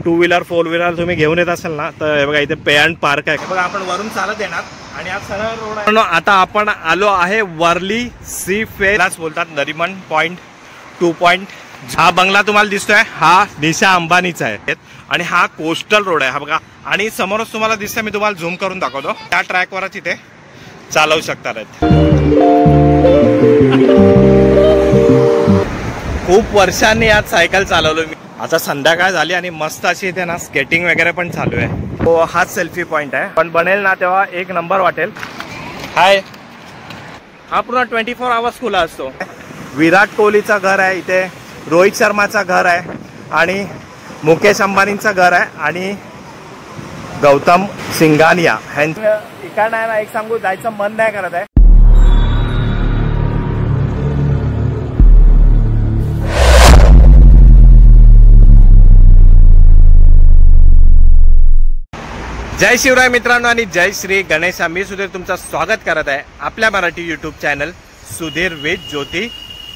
Two wheeler four wheeler तुम्ही घेऊन येत असाल ना तर हे बघा इथे पे अँड पार्क आहे बघा. आपण वरून चालत येणार आणि आज सरळ रोड आहे. आता आपण आलो आहे वर्ली सी फेस बोलतात नरिमन पॉइंट 2 पॉइंट. हा बंगला तुम्हाला दिसतोय हा निशा अंबानीचा आहे आणि हा कोस्टल रोड आहे हा बघा. आणि समोरच तुम्हाला दिसतंय मी तुम्हाला झूम करून दाखवतो. त्या ट्रॅकवरच इथे चालवू शकतात. खूप वर्षांनी आज सायकल चालवलो मी. आता संध्याकाळ झाली आणि मस्त अशी इथे ना स्केटिंग वगैरे पण चालू आहे. तो हाच सेल्फी पॉइंट आहे पण बनेल ना तेव्हा एक नंबर वाटेल. हाय हा पूर्ण 24 आवर्स खुला असतो. विराट कोहलीचं घर आहे इथे, रोहित शर्माचं घर आहे आणि मुकेश अंबानींचं घर आहे आणि गौतम सिंघानिया ह्यांचं इकडनं आहे ना. एक सांगू जायचं मन नाही करत आहे. जय शिवराय मित्रांनो आणि जय श्री गणेश. मी सुधीर तुमचं स्वागत करत आहे आपल्या Marathi YouTube channel Sudhir with Jyoti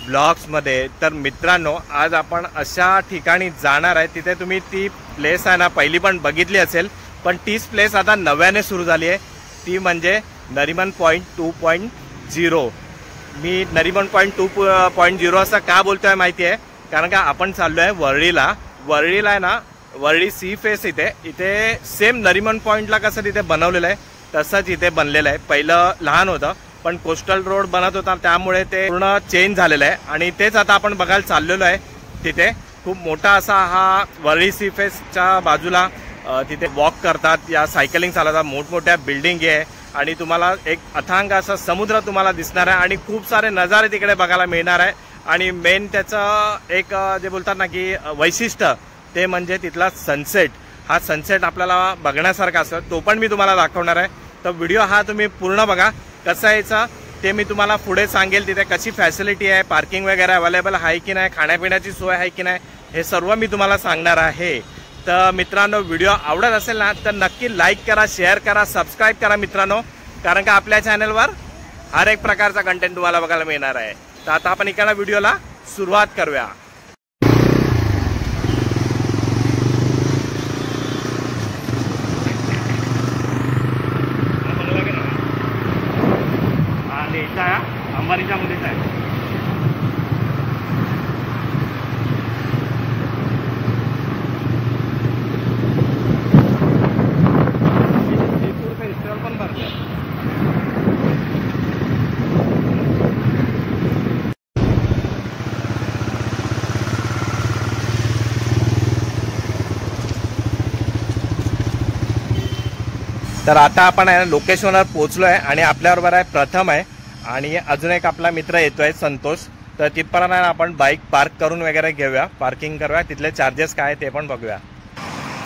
blogs मध्ये. तर मित्रांनो आज आपण अशा ठिकाणी जाणार आहे तिथे तुम्ही ती प्लेस आहे ना पहिली पण बघितली असेल पण तीच प्लेस आता नव्याने सुरू झाली आहे. ती म्हणजे नरिमन पॉइंट 2.0. मी नरिमन पॉइंट 2.0 असं का बोलतोय माहिती आहे कारण का आपण चाललो आहे वरळीला. वरळीला आहे ना वर्ली सी फेस इथे सेम नरिमन पॉइंटला कसं तिथे बनवलेलं आहे तसंच इथे बनलेलं आहे. पहिलं लहान होतं पण कोस्टल रोड बनत होता त्यामुळे ते पूर्ण चेंज झालेलं आहे आणि तेच आता आपण बघायला चाललेलो आहे. तिथे खूप मोठा असा हा वर्ली सी फेसच्या बाजूला तिथे वॉक करतात या सायकलिंग चालवतात. मोठमोठ्या बिल्डिंग आहे आणि तुम्हाला एक अथांग असा समुद्र तुम्हाला दिसणार आहे आणि खूप सारे नजारे तिकडे बघायला मिळणार आहे. आणि मेन त्याचं एक जे बोलतात ना की वैशिष्ट्य ते म्हणजे तिथला सनसेट. हा सनसेट आपल्याला बघण्यासारखा असतो तो पण मी तुम्हाला दाखवणार आहे. तर व्हिडिओ हा तुम्ही पूर्ण बघा. कसं यायचं ते मी तुम्हाला पुढे सांगेल. तिथे कशी फॅसिलिटी आहे, पार्किंग वगैरे अवेलेबल आहे की नाही, खाण्यापिण्याची सोय आहे की नाही, हे सर्व मी तुम्हाला सांगणार आहे. तर मित्रांनो व्हिडिओ आवडत असेल ना तर नक्की लाईक करा, शेअर करा, सबस्क्राईब करा मित्रांनो. कारण का आपल्या चॅनलवर हर एक प्रकारचा कंटेंट तुम्हाला बघायला मिळणार आहे. तर आता आपण इकडे व्हिडिओला सुरुवात करूया. अंबानीच्या मुलीच आहे. पण भरते. तर आता आपण लोकेशनवर पोहोचलोय आणि आपल्याबरोबर आहे प्रथम आहे आणि अजून एक आपला मित्र येतोय संतोष. तर तिथपर्यंत आपण बाईक पार्क करून वगैरे घेऊया, पार्किंग करूया, तिथले चार्जेस काय ते पण बघूया.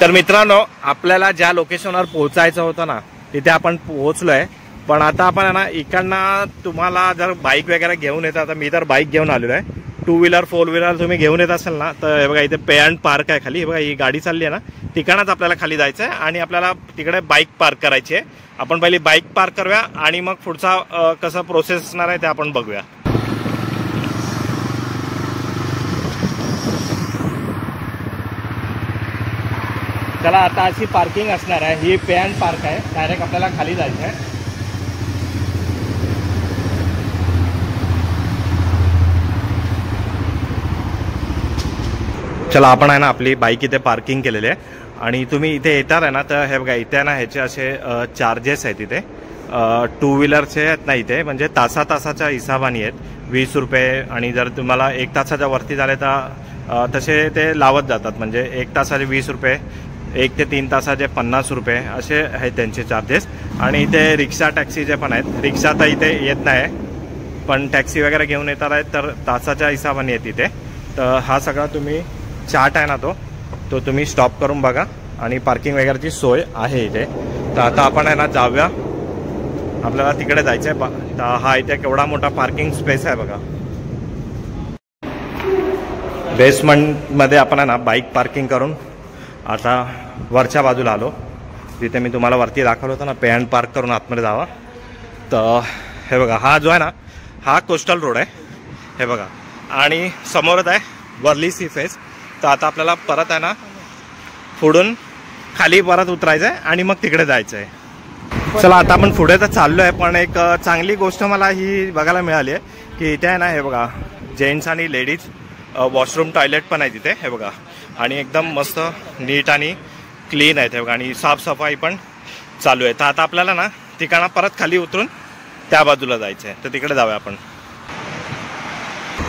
तर मित्रांनो आपल्याला ज्या लोकेशनवर पोहोचायचं होतं ना तिथे आपण पोहोचलोय. पण आता आपण ना इकडनं तुम्हाला जर बाईक वगैरे घेऊन येतात तर मी तर बाईक घेऊन आलेलो आहे. टू व्हीलर फोर व्हीलर तुम्ही घेऊन येत असाल ना तर हे बघा इथे पे अँड पार्क आहे खाली. हे बघा ही गाडी चालली आहे ना ठिकाणच आपल्याला खाली जायचं आहे आणि आपल्याला तिकडे बाईक पार्क करायची आहे. आपण पहिली बाईक पार्क करूया आणि मग पुढचा कसं प्रोसेस असणार आहे ते आपण बघूया. चला आता अशी पार्किंग असणार आहे. ही पे अँड पार्क आहे. डायरेक्ट आपल्याला खाली जायचं आहे. चला आपण आहे ना आपली बाईक इथे पार्किंग केलेली आहे आणि तुम्ही इथे येतात आहे ना तर हे बघा इथे ना ह्याचे असे चार्जेस आहेत. इथे टू व्हीलरचे आहेत ना इथे म्हणजे तासाच्या हिसाबाने आहेत 20 रुपये आणि जर तुम्हाला 1 तासाच्या वरती झाले तर तसे ते लावत जातात. म्हणजे 1 तासाचे 20 रुपये, 1 ते 3 तासाचे 50 रुपये असे आहेत त्यांचे चार्जेस. आणि इथे रिक्षा टॅक्सीचे पण आहेत. रिक्षा तर इथे येत नाही पण टॅक्सी वगैरे घेऊन येतात आहेत तर तासाच्या हिसाबाने येत इथे. तर हा सगळा तुम्ही चार्ट आहे ना तो तुम्ही स्टॉप करून बघा आणि पार्किंग वगैरेची सोय आहे इथे. तर आता आपण आहे ना जाऊया, आपल्याला तिकडे जायचं आहे. तर हा इथे केवढा मोठा पार्किंग स्पेस आहे बघा. बेसमेंटमध्ये आपण आहे ना बाईक पार्किंग करून आता वरच्या बाजूला आलो. जिथे मी तुम्हाला वरती दाखवलं होतं ना पे अँड पार्क करून आतमध्ये जावा. तर हे बघा हा जो आहे ना हा कोस्टल रोड आहे हे बघा आणि समोरच आहे वर्ली सी फेस. तर आता आपल्याला परत आहे ना पुढून खाली परत उतरायचं आहे आणि मग तिकडे जायचं आहे. चला आता आपण पुढे तर चाललो आहे, पण एक चांगली गोष्ट मला ही बघायला मिळाली आहे की इथे आहे ना, हे बघा जेंट्स आणि लेडीज वॉशरूम टॉयलेट पण आहे तिथे, हे बघा. आणि एकदम मस्त नीट आणि क्लीन आहे ते बघा, आणि साफसफाई पण चालू आहे. तर आता आपल्याला ना ठिकाणा परत खाली उतरून त्या बाजूला जायचं आहे, तर तिकडे जाऊया आपण.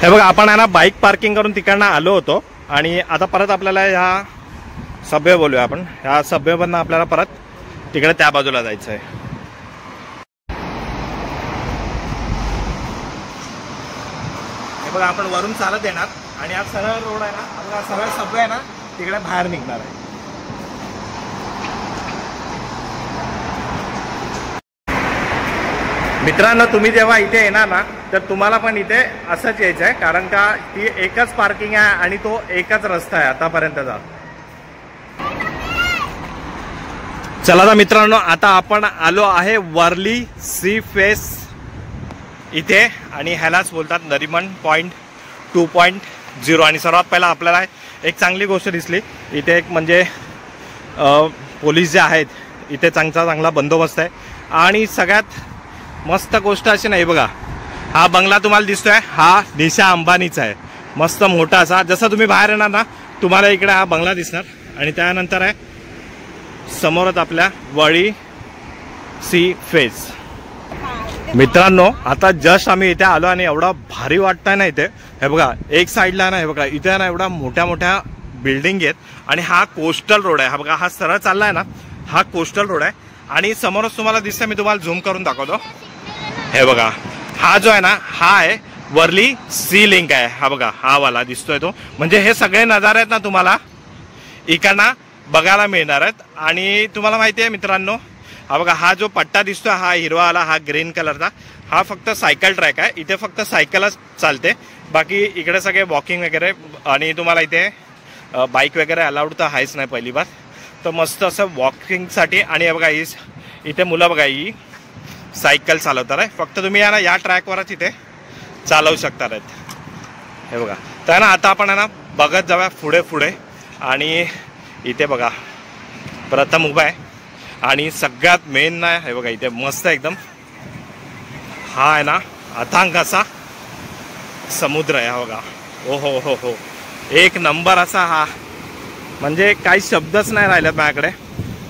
हे बघा आपण आहे ना बाईक पार्किंग करून तिकडनं आलो होतो, आणि आता परत आपल्याला ह्या सबवे बोलूया आपण, ह्या सबवेमधनं आपल्याला परत तिकडे त्या बाजूला जायचं आहे. हे बघा आपण वरून चालत येणार आणि हा सरळ रोड आहे ना, आपला सरळ सबवे आहे ना, तिकडे बाहेर निघणार आहे. मित्रांनो तुम्ही जेव्हा इथे येणार ना, तर तुम्हाला पण इथे असंच यायचं आहे, कारण का ती एकच पार्किंग आहे आणि तो एकच रस्ता आहे आतापर्यंतचा. चला तर मित्रांनो आता आपण आलो आहे वर्ली सी फेस इथे, आणि ह्यालाच बोलतात नरिमन पॉईंट 2.0. आणि सर्वात पहिला आपल्याला एक चांगली गोष्ट दिसली इथे, एक म्हणजे पोलीस जे आहेत इथे चांगला बंदोबस्त आहे. आणि सगळ्यात मस्त गोष्ट अशी नाही, बघा हा बंगला तुम्हाला दिसतोय, हा निशा अंबानीचा आहे, मस्त मोठा असा. जसं तुम्ही बाहेर येणार ना, तुम्हाला इकडे हा बंगला दिसणार, आणि त्यानंतर आहे समोरच आपल्या वर्ली सी फेस. मित्रांनो आता जस्ट आम्ही इथे आलो आणि एवढा भारी वाटतंय ना इथे. हे बघा एक साईडला ना, हे बघा इथे ना एवढा मोठ्या बिल्डिंग आहेत, आणि हा कोस्टल रोड आहे. हा बघा हा सरळ चाललाय ना, हा कोस्टल रोड आहे. आणि समोरच तुम्हाला दिसतंय, मी तुम्हाला झूम करून दाखवतो. हे बघा हा जो आहे ना, हा आहे वर्ली सी लिंक आहे. हा बघा हा वाला दिसतोय तो, म्हणजे हे सगळे नजारे आहेत ना तुम्हाला इकडनं बघायला मिळणार आहेत. आणि तुम्हाला माहिती आहे मित्रांनो, हा बघा हा जो पट्टा दिसतोय, हा हिरवा आला, हा ग्रीन कलरचा, हा फक्त सायकल ट्रॅक आहे. इथे फक्त सायकलच चालते, बाकी इकडे सगळे वॉकिंग वगैरे, आणि तुम्हाला इथे बाईक वगैरे अलाउड तर आहेच नाही पहिली बार. तर मस्त असं वॉकिंगसाठी. आणि हे बघा इथे मुलं बघा ही सायकल चालवतात आहे, फक्त तुम्ही या ना या ट्रॅकवरच इथे चालवू शकतात आहेत. हे बघा तर ना आता आपण आहे ना बघत जाऊया पुढे. आणि इथे बघा प्रथम उभा आहे, आणि सगळ्यात मेन ना हे बघा इथे मस्त एकदम हा आहे ना अथांग असा समुद्र आहे. हा बघा ओ हो एक नंबर असा, हा म्हणजे काही शब्दच नाही राहिलेत माझ्याकडे,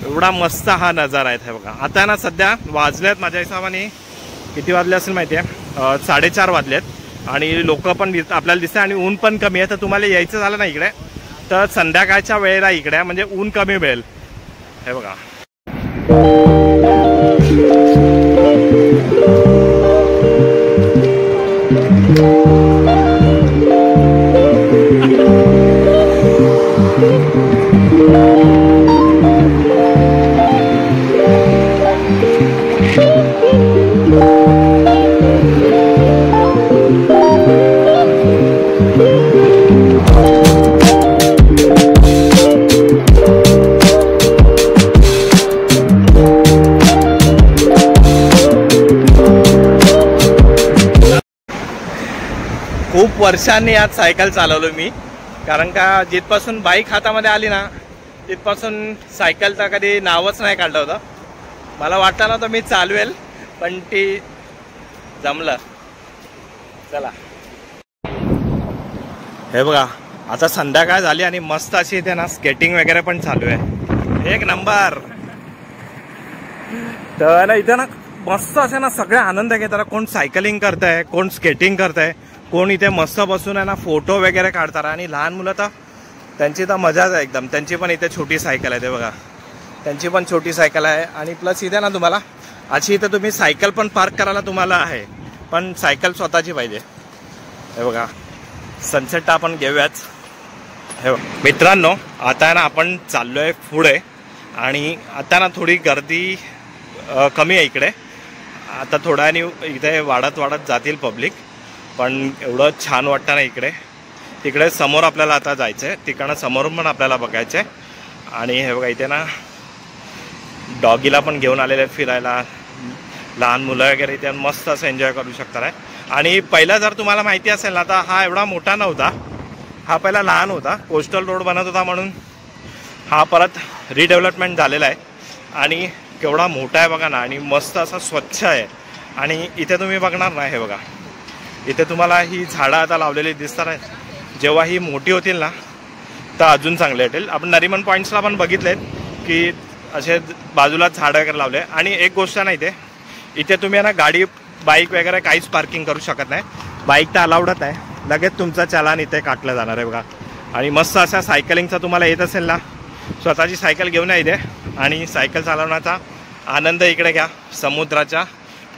एवढा मस्त हा नजारा आहे. हे बघा आता ना सध्या वाजलेत माझ्या हिशोबाने, किती वाजले असेल माहिती आहे, 4:30 वाजलेत, आणि लोक पण आपल्याला दिसते, आणि ऊन पण कमी आहे. तर तुम्हाला यायचं झालं ना इकडे, तर संध्याकाळच्या वेळेला इकडे म्हणजे ऊन कमी मिळेल. हे बघा खूप वर्षांनी आज सायकल चालवलो मी, कारण का जिथपासून बाईक हातामध्ये आली ना, तिथपासून सायकलचं कधी नावच नाही काढलं होतं. मला वाटलं नव्हतं मी चालवेल, पण ती जमलं. चला हे बघा आता संध्याकाळ झाली, आणि मस्त अशी इथे ना स्केटिंग वगैरे पण चालू आहे, एक नंबर. तर ना इथे ना मस्त असे ना सगळे आनंद घेतात, कोण सायकलिंग करताय, कोण स्केटिंग करताय, कोण इथे मस्त बसून आहे ना फोटो वगैरे काढतात. आणि लहान मुलं तर त्यांची तर मजाच आहे एकदम, त्यांची पण इथे छोटी सायकल आहे. ते बघा त्यांची पण छोटी सायकल आहे, आणि प्लस इथे ना तुम्हाला अशी इथे तुम्ही सायकल पण पार्क करायला तुम्हाला आहे, पण सायकल स्वतःची पाहिजे. हे बघा सनसेट आपण घेऊयाच. हे मित्रांनो आता ना आपण चाललोय पुढे, आणि आता ना थोडी गर्दी कमी आहे इकडे, आता थोड्याने इथे वाढत जातील पब्लिक, पण एवढं छान वाटतं ना इकडे. तिकडे समोर आपल्याला आता जायचं आहे, तिकडनं समोरून पण आपल्याला बघायचं आहे. आणि हे बघा इथे ना डॉगीला पण घेऊन आलेले फिरायला, लहान मुलं वगैरे इथे मस्त असं एन्जॉय करू शकतात आहे. आणि पहिला जर तुम्हाला माहिती असेल ना, तर हा एवढा मोठा नव्हता, हा पहिला लहान होता, कोस्टल रोड बनत होता म्हणून हा परत रिडेव्हलपमेंट झालेला आहे आणि केवढा मोठा आहे बघा ना, आणि मस्त असा स्वच्छ आहे। आणि इथे तुम्ही बघणार ना, हे बघा इथे तुम्हाला ही झाडं आता लावलेली दिसतात आहेत। जेव्हा ही मोठी होतील ना तर अजून चांगले वाटेल। आपण नरिमन पॉईंट्सला पण बघितलेत की असे बाजूला झाडं वगैरे लावले। आणि एक गोष्ट नाही, इथे तुम्ही ना गाडी बाईक वगैरे काहीच पार्किंग करू शकत नाही। बाईक तर अलाउडच आहे, लगेच तुमचं चालान इथे काटलं जाणार आहे बघा। आणि मस्त अशा सायकलिंगचा तुम्हाला येत असेल ना, स्वतःची सायकल घेऊन या इथे आणि सायकल चालवण्याचा आनंद इकडे घ्या। समुद्राच्या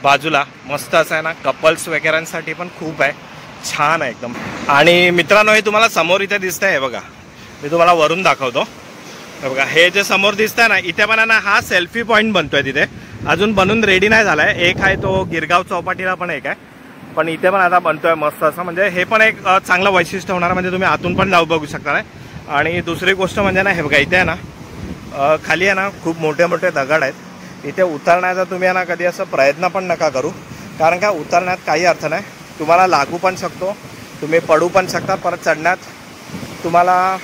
बाजूला मस्त असं आहे ना, कपल्स वगैरेंसाठी पण खूप आहे, छान आहे एकदम। आणि मित्रांनो, हे तुम्हाला समोर इथे दिसतंय, हे बघा मी तुम्हाला वरून दाखवतो। हे बघा, हे जे समोर दिसतंय ना, इथे पण ना हा सेल्फी पॉईंट बनतोय। तिथे अजून बनून रेडी नाही झालाय। एक आहे तो गिरगाव चौपाटीला पण एक आहे, पण इथे पण आता बनतोय मस्त असं। म्हणजे हे पण एक चांगलं वैशिष्ट्य होणार, म्हणजे तुम्ही आतून पण जाऊ बघू शकता नाही। आणि दुसरी गोष्ट म्हणजे ना, हे बघा इथे आहे ना खाली आहे ना खूप मोठे मोठे दगड आहेत। इथे उतरण्याचा तुम्ही आहे ना कधी असं प्रयत्न पण नका करू, कारण का उतरण्यात काही अर्थ नाही। तुम्हाला लागू पण शकतो, तुम्ही पडू पण शकता, परत चढण्यात तुम्हाला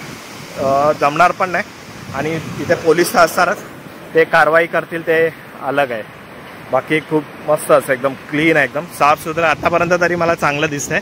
जमणार पण नाही। आणि इथे पोलीस तर असणारच, ते कारवाई करतील ते अलग आहे। बाकी खूप मस्त असं एकदम क्लीन आहे, एकदम साफसुथरं आतापर्यंत तरी मला चांगलं दिसतंय।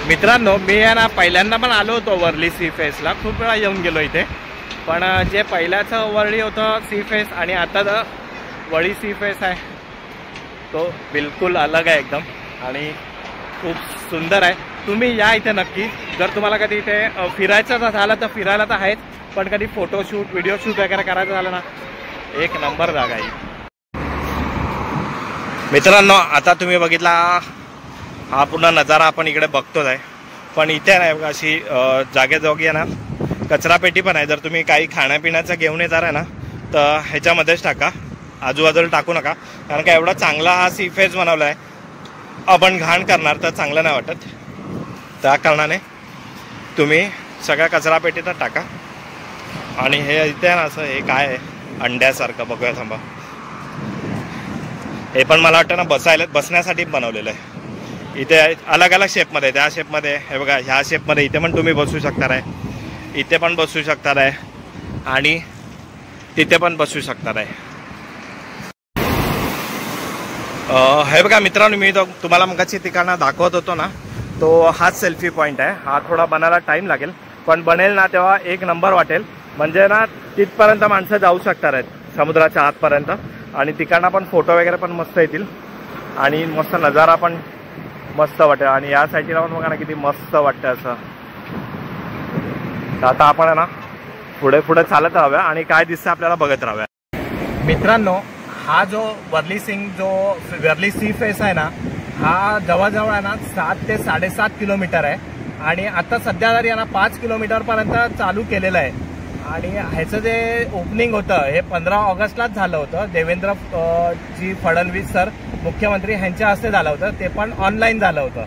मित्रांनो, मी आहे ना पहिल्यांदा पण आलो होतो वर्ली सी फेसला, खूप वेळा येऊन गेलो इथे। पण जे पहिल्याचं वर्ली होतं सी फेस आणि आता वळी सी फेस आहे तो बिलकुल अलग आहे एकदम, आणि खूप सुंदर आहे। तुम्ही या इथे नक्की, जर तुम्हाला कधी इथे फिरायचं झालं तर फिरायला तर आहेच, पण कधी फोटोशूट व्हिडिओ शूट वगैरे करायचं झालं ना, एक नंबर जागा आहे। मित्रांनो, आता तुम्ही बघितला हा पूर्ण नजारा आपण इकडे बघतोच आहे, पण इथे नाही बघा अशी जागेजोगी आहे ना कचरापेटी पण आहे। जर तुम्ही काही खाण्यापिण्याचं घेऊन येणार आहे ना तर ह्याच्यामध्येच टाका, आजूबाजूला टाकू नका, कारण का एवढा चांगला हा सी फेस बनवला आहे, आपण घाण करणार तर चांगलं नाही वाटत। त्या कारणाने तुम्ही सगळ्या कचरापेटीतच टाका। आणि हे इथे ना असं हे काय आहे अंड्यासारखं, बघूया थांबा। हे पण मला वाटतं ना बसण्यासाठी बनवलेलं आहे। इथे अलग अलग शेपमध्ये, त्या शेपमध्ये हे बघा, ह्या शेपमध्ये इथे पण तुम्ही बसू शकणार आहे, इथे पण बसू शकणार आहे, आणि तिथे पण बसू शकणार आहे। हे बघा मित्रांनो, मी तुम्हाला मगाची ठिकाणं दाखवत होतो ना, तो हाच सेल्फी पॉईंट आहे। हा थोडा बनायला टाईम लागेल, पण बनेल ना तेव्हा एक नंबर वाटेल। म्हणजे ना तिथपर्यंत माणसं जाऊ शकणार आहेत समुद्राच्या आतपर्यंत, आणि तिकडनं पण फोटो वगैरे पण मस्त येतील, आणि मस्त नजारा पण मस्त वाटेल। आणि या साईडला पण बघा ना किती मस्त वाटतं असं। तर आता आपण ना पुढे पुढे चालत राहूया आणि काय दिसतं आपल्याला बघत राहूया। मित्रांनो, हा जो वर्ली सी फेस आहे ना, हा जवळजवळ आहे ना 7 ते 7.5 किलोमीटर आहे। आणि आता सध्या तरी यांना 5 किलोमीटरपर्यंत चालू केलेलं आहे. आणि ह्याचं जे ओपनिंग होतं हे 15 ऑगस्टलाच झालं होतं. देवेंद्र जी फडणवीस सर मुख्यमंत्री ह्यांच्या हस्ते झालं होतं, ते पण ऑनलाईन झालं होतं.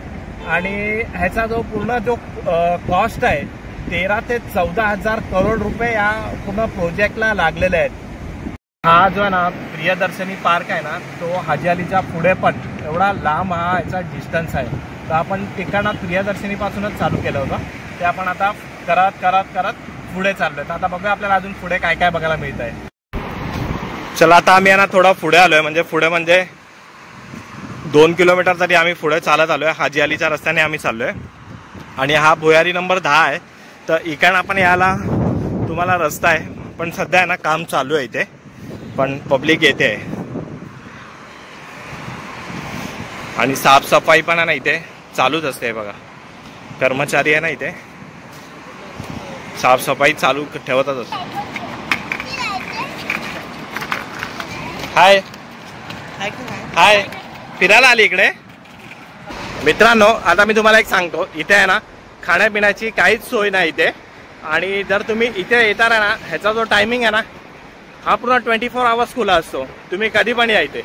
आणि ह्याचा जो पूर्ण जो कॉस्ट आहे 13 ते 14 हजार करोड रुपये या पूर्ण प्रोजेक्टला लागलेले आहेत. हा जो आहे ना प्रियदर्शनी पार्क आहे ना, तो हाजी अलीच्या पुढे पण एवढा लांब हा याचा डिस्टन्स आहे. तर आपण ठिकाणात प्रियदर्शनीपासूनच चालू केलं होतं, ते आपण आता करत करत करत पुढे चाललोय. तर आता बघूया आपल्याला अजून पुढे काय काय बघायला मिळत आहे. चला आता आम्ही ना थोडा पुढे आलोय, म्हणजे 2 किलोमीटर तरी आम्ही पुढे चालत आलोय. हाजी अलीच्या रस्त्याने आम्ही चाललोय आणि हा भुयारी नंबर 10 आहे. तर इकडनं आपण यायला तुम्हाला रस्ता आहे, पण सध्या आहे ना काम चालू आहे इथे, पण पब्लिक येते आहे. आणि साफसफाई पण आहे ना इथे चालूच असते. बघा कर्मचारी आहे ना इथे साफसफाई चालू ठेवतच असते. हाय हाय, फिरायला आली इकडे? मित्रांनो आता मी तुम्हाला एक सांगतो, इथे आहे ना खाण्यापिण्याची काहीच सोय नाही इथे. आणि जर तुम्ही इथे येता ना, ह्याचा जो टायमिंग आहे ना हा पूर्ण 24 आवर्स खुला असतो. तुम्ही कधी पण या इथे,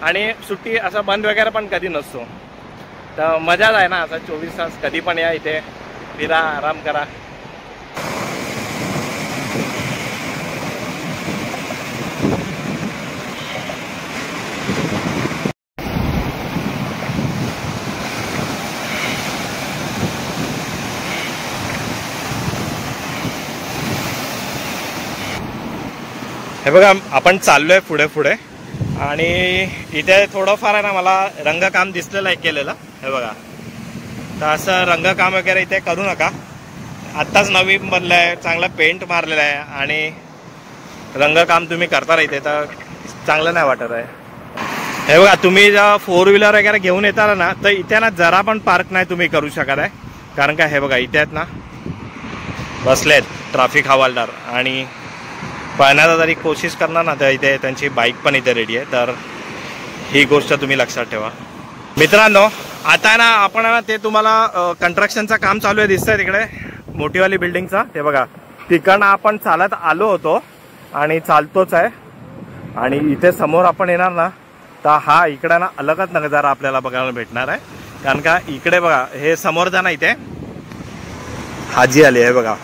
आणि सुट्टी असं बंद वगैरे पण कधी नसतो. तर मजाच आहे ना, असं 24 तास कधी पण या इथे, फिरा, आराम करा. हे बघा आपण चाललोय पुढे पुढे, आणि इथे थोडंफार आहे ना मला रंगकाम दिसलेलं आहे केलेलं. हे बघा, तर असं रंगकाम वगैरे इथे करू नका. आत्ताच नवीन बनलं आहे, चांगलं पेंट मारलेलं आहे, आणि रंगकाम तुम्ही करता इथे तर चांगलं नाही वाटत आहे. हे बघा तुम्ही जर 4 व्हीलर वगैरे घेऊन येता ना, तर इथे ना जरा पण पार्क नाही तुम्ही करू शकत आहे. कारण का हे बघा इथे आहेत ना बसलेत ट्रॅफिक हवालदार, आणि पळण्याचा जरी कोशिश करणार ना तर इथे त्यांची बाईक पण इथे रेडी आहे. तर ही गोष्ट तुम्ही लक्षात ठेवा. मित्रांनो आता ना आपण ना ते तुम्हाला कंस्ट्रक्शनचं काम चालू आहे दिसतंय तिकडे मोठीवाली बिल्डिंगचा. ते बघा तिकडनं आपण चालत आलो होतो आणि चालतोच आहे. आणि इथे समोर आपण येणार ना तर हा इकडे ना अलगच नजारा आपल्याला बघायला भेटणार आहे. कारण का इकडे बघा हे समोर जाणं इथे हाजी अली आहे बघा,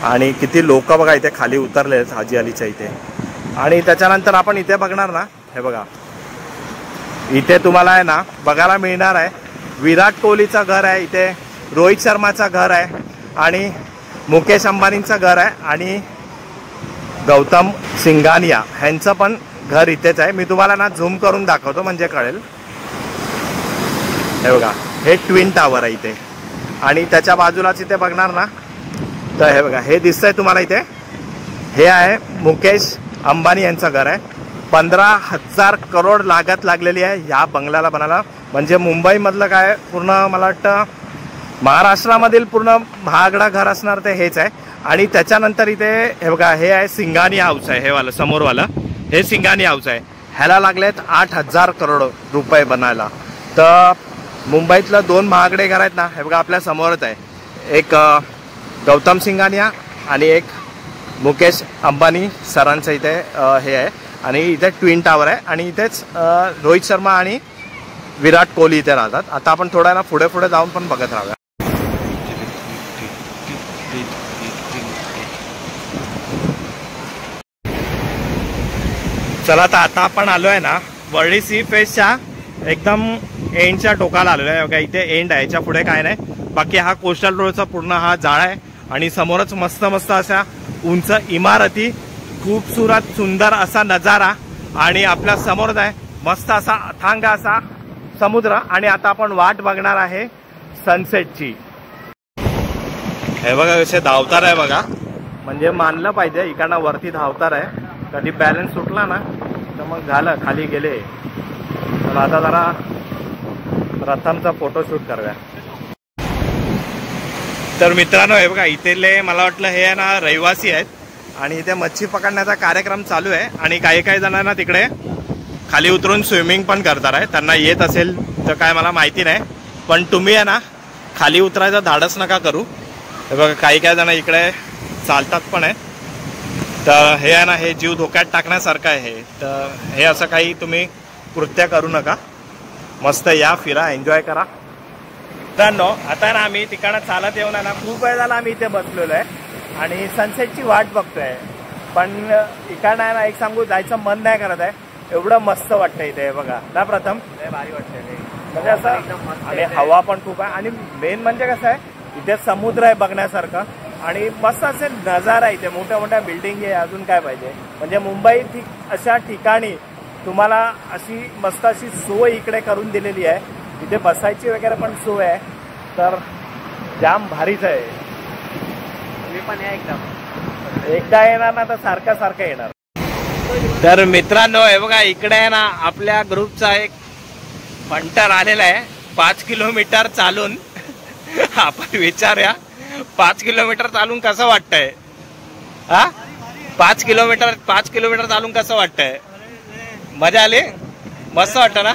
आणि किती लोक बघा इथे खाली उतरले आहेत हाजी अलीच्या इथे. आणि त्याच्यानंतर आपण इथे बघणार ना, हे बघा इथे तुम्हाला आहे ना बघायला मिळणार आहे विराट कोहलीचं घर आहे इथे, रोहित शर्माचं घर आहे, आणि मुकेश अंबानींचं घर आहे, आणि गौतम सिंघानिया ह्यांचं पण घर इथेच आहे. मी तुम्हाला ना झूम करून दाखवतो म्हणजे कळेल. हे बघा हे ट्विन टावर आहे इथे, आणि त्याच्या बाजूलाच इथे बघणार ना तर हे बघा हे दिसतंय तुम्हाला इथे, हे आहे मुकेश अंबानी यांचं घर आहे. 15,000 करोड लागत लागलेली आहे या बंगल्याला बनायला. म्हणजे मुंबईमधलं काय पूर्ण मला वाटतं महाराष्ट्रामधील पूर्ण महागडा घर असणार ते हेच आहे. आणि त्याच्यानंतर इथे हे बघा हे आहे सिंघानी हाऊस आहे, हे वाला समोरवाला हे सिंघानी हाऊस आहे. ह्याला लागलेत 8,000 करोड रुपये बनायला. तर मुंबईतलं 2 महागडे घर आहेत ना, हे बघा आपल्या समोरच आहे. एक गौतम सिंघानिया आणि एक मुकेश अंबानी सरांचं इथे हे आहे. आणि इथे ट्विन टावर आहे, आणि इथेच रोहित शर्मा आणि विराट कोहली इथे राहतात. आता आपण थोड्या ना पुढे पुढे जाऊन पण बघत राहूया. चला तर आता आपण आलो आहे ना वर्ली सी फेसच्या एकदम एंडच्या टोकाला आलेलो आहे. बघा इथे एंड आहे, याच्या पुढे काय नाही. बाकी हा कोस्टल रोडचा पूर्ण हा जाळा आहे, आणि समोरच मस्त मस्त अशा उंच इमारती, खूपसुरत सुंदर असा नजारा, आणि आपल्या समोरच आहे मस्त असा अथांग असा समुद्र. आणि आता आपण वाट बघणार आहे सनसेटची. हे बघा कसे धावतार आहे बघा, म्हणजे मानलं पाहिजे इकडनं वरती धावतार आहे. कधी बॅलन्स सुटला ना तर मग झालं खाली गेले. तर आता जरा प्रथमचा फोटोशूट करूया. तर मित्रांनो हे बघा इथले मला वाटलं हे आहे ना रहिवासी आहेत, आणि इथे मच्छी पकडण्याचा कार्यक्रम चालू आहे. आणि काही जणांना तिकडे खाली उतरून स्विमिंग पण करतात आहे. त्यांना येत असेल तर काय मला माहिती नाही, पण तुम्ही आहे ना खाली उतरायचं धाडस नका करू। हे बघा काही जण इकडे चालतात पण आहे, तर हे आहे ना, हे जीव धोक्यात टाकण्यासारखं आहे। तर हे असं काही तुम्ही कृत्य करू नका। मस्त या, फिरा, एन्जॉय करा। मित्रांनो आता ना आम्ही तिकडनं चालत येऊन ना खूप वेळ झाला आम्ही इथे बसलेलो आहे आणि सनसेटची वाट बघतोय, पण इकडनं आहे ना एक सांगू, जायचं मन नाही करत आहे, एवढं मस्त वाटतं इथे। बघा ना प्रथम, भारी वाटतंय म्हणजे असं, आणि हवा पण खूप आहे, आणि मेन म्हणजे कसं आहे इथे समुद्र आहे बघण्यासारखं, आणि मस्त असे नजारा इथे, मोठ्या मोठ्या बिल्डिंग आहे, अजून काय पाहिजे। म्हणजे मुंबईत अशा ठिकाणी तुम्हाला अशी मस्त अशी सोय इकडे करून दिलेली आहे, इथे बसायची वगैरे पण सोय आहे, तर जाम भारीच आहे। तुम्ही पण या एकदा येणार ना तर सारखं सारखं येणार। तर मित्रांनो हे बघा इकडे आहे ना आपल्या ग्रुपचा एक फंटर आलेला आहे 5 किलोमीटर चालून। आपण विचारूया 5 किलोमीटर चालून कसं वाटतंय? हा 5 किलोमीटर चालून कसं वाटतंय? मजा आली? मस्त वाटतं ना?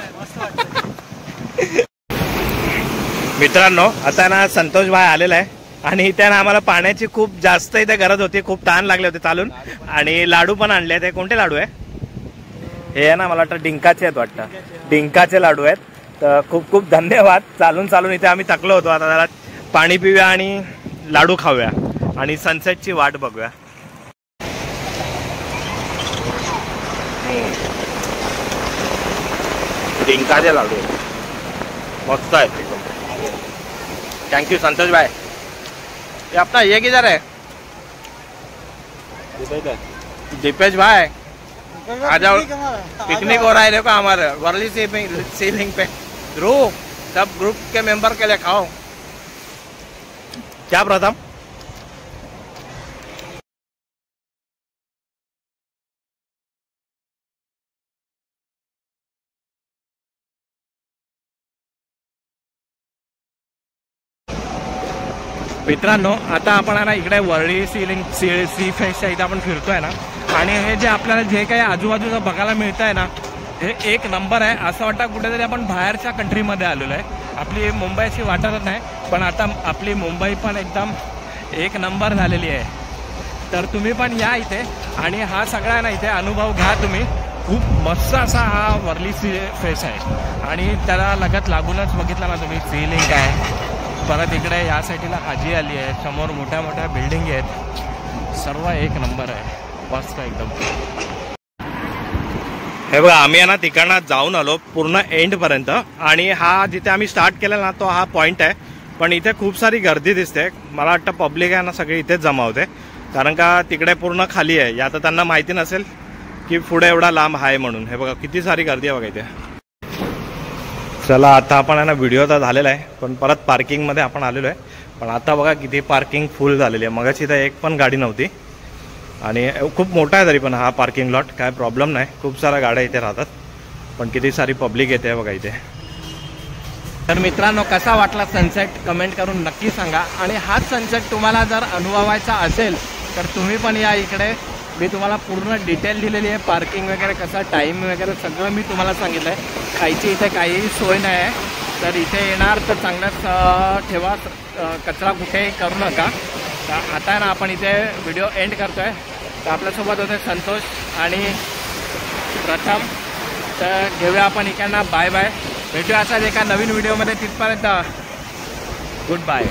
मित्रांनो आता ना संतोष भाई आलेला आहे आणि इथे ना आम्हाला पाण्याची खूप जास्त इथे गरज होती, खूप ताण लागले होते चालून, आणि लाडू पण आणले। ते कोणते लाडू आहे? हे आहे ना मला वाटतं डिंकाचे आहेत, वाटतं डिंकाचे लाडू आहेत। तर खूप खूप धन्यवाद। चालून चालून इथे आम्ही थकलो होतो, आता जरा पाणी पिऊया आणि लाडू खाऊया आणि सनसेटची वाट बघूया। डिंकाचे लाडू मस्त आहेत एकदम। थैंक यू संतोष भाई। ये अपना ये किधर है? दीपेश भाई आ जाओ, पिकनिक हो रहा है देखो हमारे वर्ली सीलिंग पे। ध्रुव सब ग्रुप के मेंबर के लिए खाओ। क्या प्रथम? मित्रांनो आता आपण ना इकडे वरळी सी फेसच्या इथे आपण फिरतोय ना, आणि हे जे आपल्याला जे काही आजूबाजूला बघायला मिळत आहे ना, हे एक नंबर आहे। असं वाटतं कुठेतरी आपण बाहेरच्या कंट्रीमध्ये आलेलो आहे। आपली मुंबईची वाटत नाही, पण आता आपली मुंबई पण एकदम एक नंबर झालेली आहे। तर तुम्ही पण या इथे आणि हा सगळा ना इथे अनुभव घ्या तुम्ही। खूप मस्त असा हा वरळी सी फेस आहे, आणि त्याला लगत लागूनच बघितला ना तुम्ही सीलिंग आहे, परत इकडे या साईडला हाजी आली आहे, समोर मोठ्या मोठ्या बिल्डिंग आहेत, सर्व एक नंबर आहे, मस्त एकदम। हे बघा आम्ही ना तिकडनं जाऊन आलो पूर्ण एंड पर्यंत, आणि हा जिथे आम्ही स्टार्ट केला ना तो हा पॉइंट आहे, पण इथे खूप सारी गर्दी दिसते। मला वाटतं पब्लिक आहे ना सगळी इथेच जमा होते, कारण का तिकडे पूर्ण खाली आहे। या तर त्यांना माहिती नसेल की पुढे एवढा लांब आहे म्हणून। हे बघा किती सारी गर्दी आहे बघा इथे। चला आता आपण आहे ना व्हिडिओ तर झालेला आहे, पण परत पार्किंगमध्ये आपण आलेलो आहे, पण आता बघा किती पार्किंग फुल झालेली आहे। मगाशी इथं एक पण गाडी नव्हती, आणि खूप मोठा आहे तरी पण हा पार्किंग लॉट, काय प्रॉब्लेम नाही, खूप साऱ्या गाड्या इथे राहतात, पण किती सारी पब्लिक येते बघा इथे। तर मित्रांनो कसा वाटला सनसेट कमेंट करून नक्की सांगा, आणि हाच सनसेट तुम्हाला जर अनुभवायचा असेल तर तुम्ही पण या इकडे। मी तुम्हाला पूर्ण डिटेल दिलेली आहे, पार्किंग वगैरे कसा, टाईम वगैरे सगळं मी तुम्हाला सांगितलं आहे। खायची इथे काहीही सोय नाही आहे, तर इथे येणार तर चांगलंच ठेवा, कचरा कुठेही करू नका। तर आता ना आपण इथे व्हिडिओ एंड करतो आहे। तर आपल्यासोबत होते संतोष आणि प्रथम, तर घेऊया आपण इकडनं बाय बाय। भेटूया असाच एका नवीन व्हिडिओमध्ये, तिथपर्यंत गुड बाय।